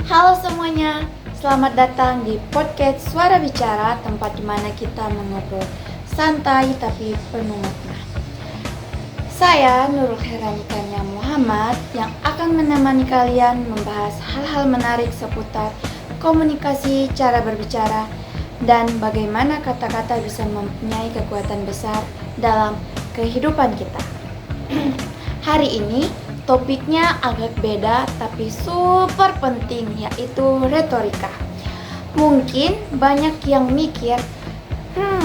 Halo semuanya, selamat datang di podcast Suara Bicara, tempat di mana kita mengobrol santai tapi penuh makna. Saya Nurul Heranikanya Muhammad yang akan menemani kalian membahas hal-hal menarik seputar komunikasi, cara berbicara, dan bagaimana kata-kata bisa mempunyai kekuatan besar dalam kehidupan kita. Hari ini topiknya agak beda tapi super penting, yaitu retorika. Mungkin banyak yang mikir,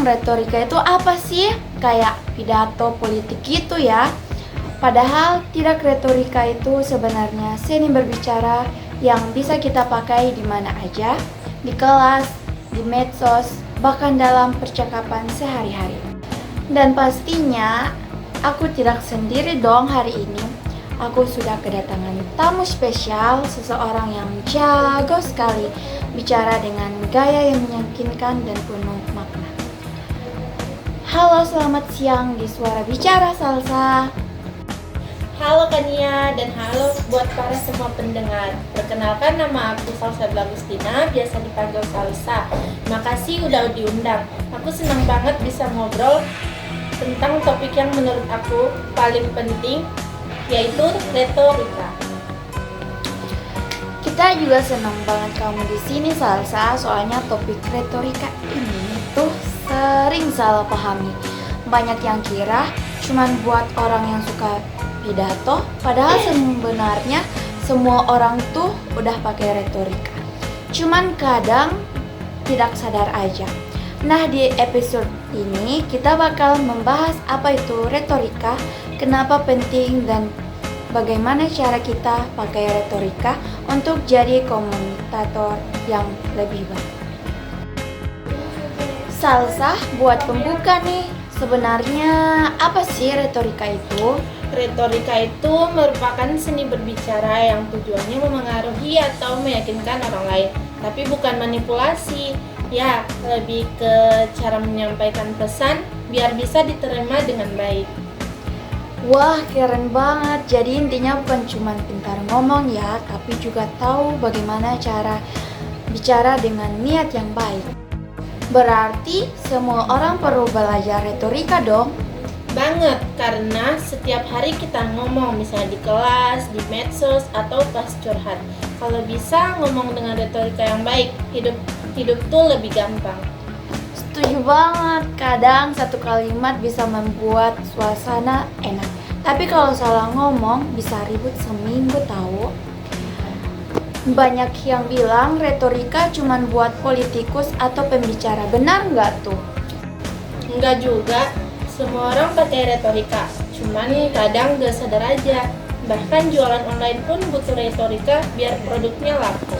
retorika itu apa sih? Kayak pidato politik gitu ya. Padahal tidak, retorika itu sebenarnya seni berbicara yang bisa kita pakai di mana aja, di kelas, di medsos, bahkan dalam percakapan sehari-hari. Dan pastinya aku tidak sendiri dong hari ini. Aku sudah kedatangan tamu spesial, seseorang yang jago sekali bicara dengan gaya yang meyakinkan dan penuh makna. Halo, selamat siang di Suara Bicara Salsa. Halo Kania dan halo buat para semua pendengar. Perkenalkan, nama aku Salsa Agustina, biasa dipanggil Salsa. Makasih udah diundang. Aku senang banget bisa ngobrol tentang topik yang menurut aku paling penting, yaitu retorika. Kita juga senang banget kamu di sini Salsa, soalnya topik retorika ini tuh sering salah pahami. Banyak yang kira cuman buat orang yang suka pidato, padahal sebenarnya semua orang tuh udah pakai retorika. Cuman kadang tidak sadar aja. Nah, di episode ini kita bakal membahas apa itu retorika, kenapa penting, dan bagaimana cara kita pakai retorika untuk jadi komunikator yang lebih baik. Salsa, buat pembuka nih, sebenarnya apa sih retorika itu? Retorika itu merupakan seni berbicara yang tujuannya memengaruhi atau meyakinkan orang lain, tapi bukan manipulasi. Ya, lebih ke cara menyampaikan pesan biar bisa diterima dengan baik. Wah, keren banget. Jadi intinya bukan cuma pintar ngomong ya, tapi juga tahu bagaimana cara bicara dengan niat yang baik. Berarti semua orang perlu belajar retorika dong. Banget, karena setiap hari kita ngomong, misalnya di kelas, di medsos, atau pas curhat. Kalau bisa ngomong dengan retorika yang baik, hidup tuh lebih gampang. Setuju banget, kadang satu kalimat bisa membuat suasana enak. Tapi kalau salah ngomong bisa ribut seminggu tahu. Banyak yang bilang retorika cuman buat politikus atau pembicara, benar nggak tuh? Enggak juga, semua orang pakai retorika, cuman kadang gak sadar aja. Bahkan jualan online pun butuh retorika biar produknya laku.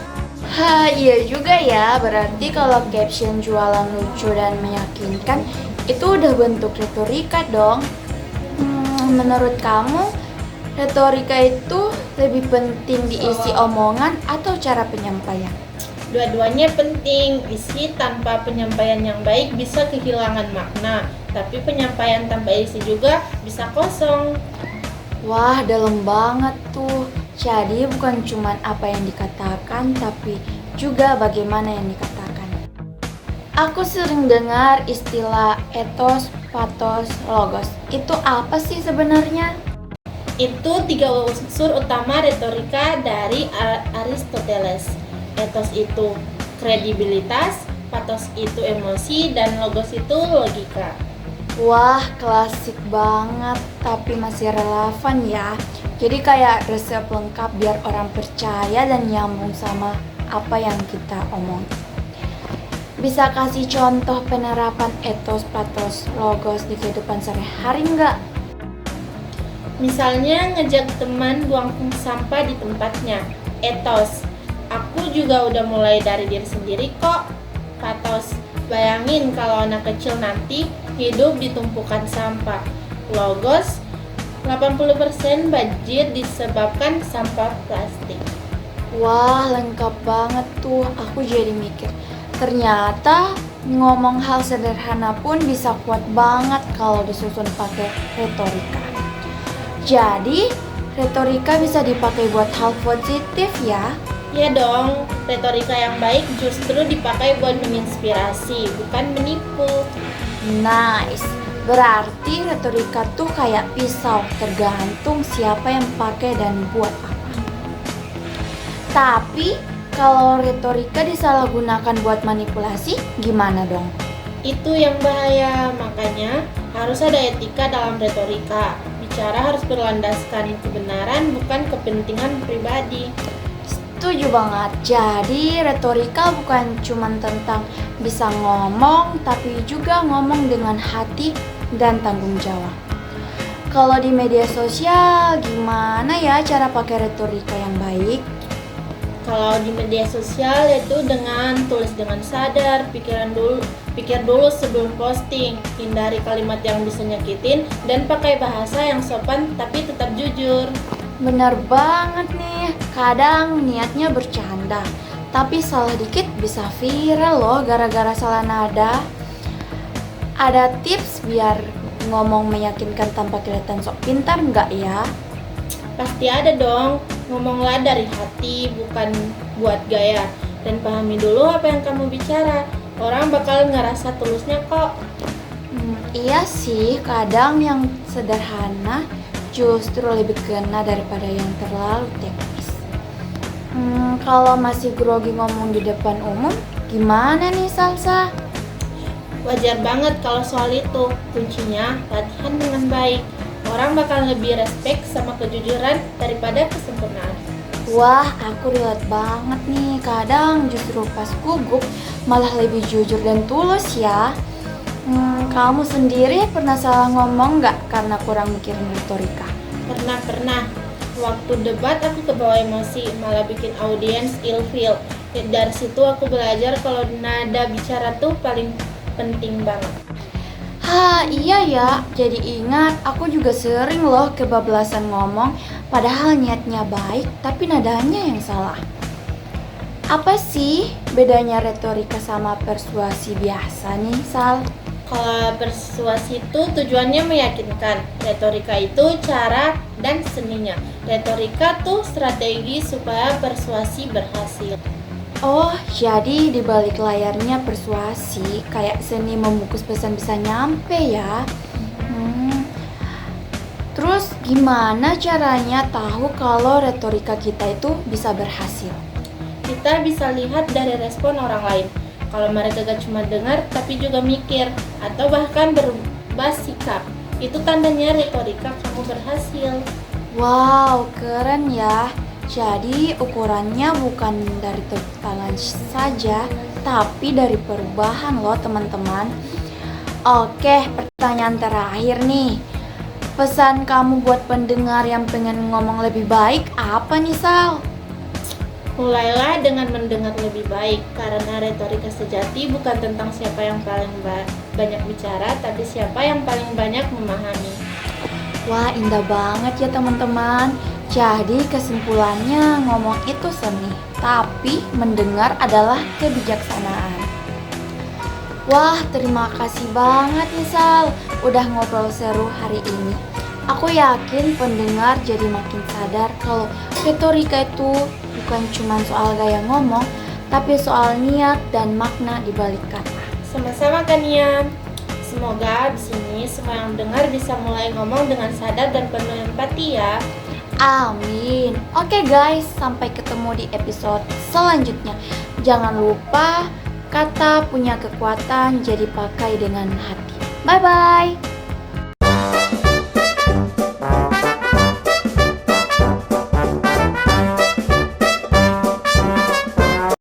Iya juga ya, berarti kalau caption jualan lucu dan meyakinkan itu udah bentuk retorika dong. Menurut kamu, retorika itu lebih penting diisi omongan atau cara penyampaian? Dua-duanya penting, isi tanpa penyampaian yang baik bisa kehilangan makna, tapi penyampaian tanpa isi juga bisa kosong. Wah, dalam banget tuh. Jadi bukan cuma apa yang dikatakan, tapi juga bagaimana yang dikatakan. Aku sering dengar istilah etos, patos, logos. Itu apa sih sebenarnya? Itu 3 unsur utama retorika dari Aristoteles. Etos itu kredibilitas, patos itu emosi, dan logos itu logika. Wah, klasik banget, tapi masih relevan ya. Jadi kayak resep lengkap biar orang percaya dan nyambung sama apa yang kita omong. Bisa kasih contoh penerapan etos, patos, logos di kehidupan sehari-hari nggak? Misalnya ngejak teman buang sampah di tempatnya. Etos, aku juga udah mulai dari diri sendiri kok. Patos, bayangin kalau anak kecil nanti hidup di tumpukan sampah. Logos, 80% banjir disebabkan sampah plastik. Wah, lengkap banget tuh. Aku jadi mikir, ternyata ngomong hal sederhana pun bisa kuat banget kalau disusun pakai retorika. Jadi, retorika bisa dipakai buat hal positif ya. Ya dong, retorika yang baik justru dipakai buat menginspirasi, bukan menipu. Nice. Berarti retorika tuh kayak pisau, tergantung siapa yang pakai dan buat apa. Tapi kalau retorika disalahgunakan buat manipulasi, gimana dong? Itu yang bahaya, makanya harus ada etika dalam retorika. Bicara harus berlandaskan kebenaran, bukan kepentingan pribadi. Setuju banget. Jadi retorika bukan cuma tentang bisa ngomong, tapi juga ngomong dengan hati dan tanggung jawab. Kalau di media sosial, gimana ya cara pakai retorika yang baik? Kalau di media sosial itu dengan tulis dengan sadar, pikir dulu sebelum posting, hindari kalimat yang bisa nyakitin, dan pakai bahasa yang sopan tapi tetap jujur. Bener banget nih, kadang niatnya bercanda, tapi salah dikit bisa viral loh gara-gara salah nada. Ada tips biar ngomong meyakinkan tanpa kelihatan sok pintar nggak ya? Pasti ada dong, ngomonglah dari hati, bukan buat gaya. Dan pahami dulu apa yang kamu bicara, orang bakal ngerasa tulusnya kok. Iya sih, kadang yang sederhana justru lebih kena daripada yang terlalu teknis. Kalau masih grogi ngomong di depan umum, gimana nih Salsa? Wajar banget kalau soal itu, kuncinya latihan dengan baik. Orang bakal lebih respect sama kejujuran daripada kesempurnaan. Wah, aku relate banget nih. Kadang justru pas gugup malah lebih jujur dan tulus ya. Kamu sendiri pernah salah ngomong nggak karena kurang mikirin retorika? Pernah. Waktu debat aku kebawa emosi, malah bikin audiens ilfeel. Dari situ aku belajar kalau nada bicara tuh paling penting banget. Iya ya, jadi ingat aku juga sering loh kebablasan ngomong padahal niatnya baik tapi nadanya yang salah. Apa sih bedanya retorika sama persuasi biasa nih, Sal? Kalau persuasi itu tujuannya meyakinkan, retorika itu cara dan seninya. Retorika tuh strategi supaya persuasi berhasil. Oh, jadi di balik layarnya persuasi kayak seni membungkus pesan bisa nyampe ya. Terus gimana caranya tahu kalau retorika kita itu bisa berhasil? Kita bisa lihat dari respon orang lain. Kalau mereka gak cuma dengar tapi juga mikir atau bahkan berubah sikap, itu tandanya retorika kamu berhasil. Wow, keren ya. Jadi ukurannya bukan dari tepuk tangan saja, tapi dari perubahan loh teman-teman. Oke, pertanyaan terakhir nih. Pesan kamu buat pendengar yang pengen ngomong lebih baik apa nih, Sal? Mulailah dengan mendengar lebih baik, karena retorika sejati bukan tentang siapa yang paling banyak bicara, tapi siapa yang paling banyak memahami. Wah, indah banget ya teman-teman. Jadi kesimpulannya ngomong itu seni, tapi mendengar adalah kebijaksanaan. Wah, terima kasih banget nih Sal, udah ngobrol seru hari ini. Aku yakin pendengar jadi makin sadar kalau retorika itu bukan cuma soal gaya ngomong, tapi soal niat dan makna di balik kata. Sama-sama Kania. Semoga di sini semua yang dengar bisa mulai ngomong dengan sadar dan penuh empati ya. Amin. Oke guys, sampai ketemu di episode selanjutnya. Jangan lupa kata punya kekuatan, jadi pakai dengan hati. Bye bye.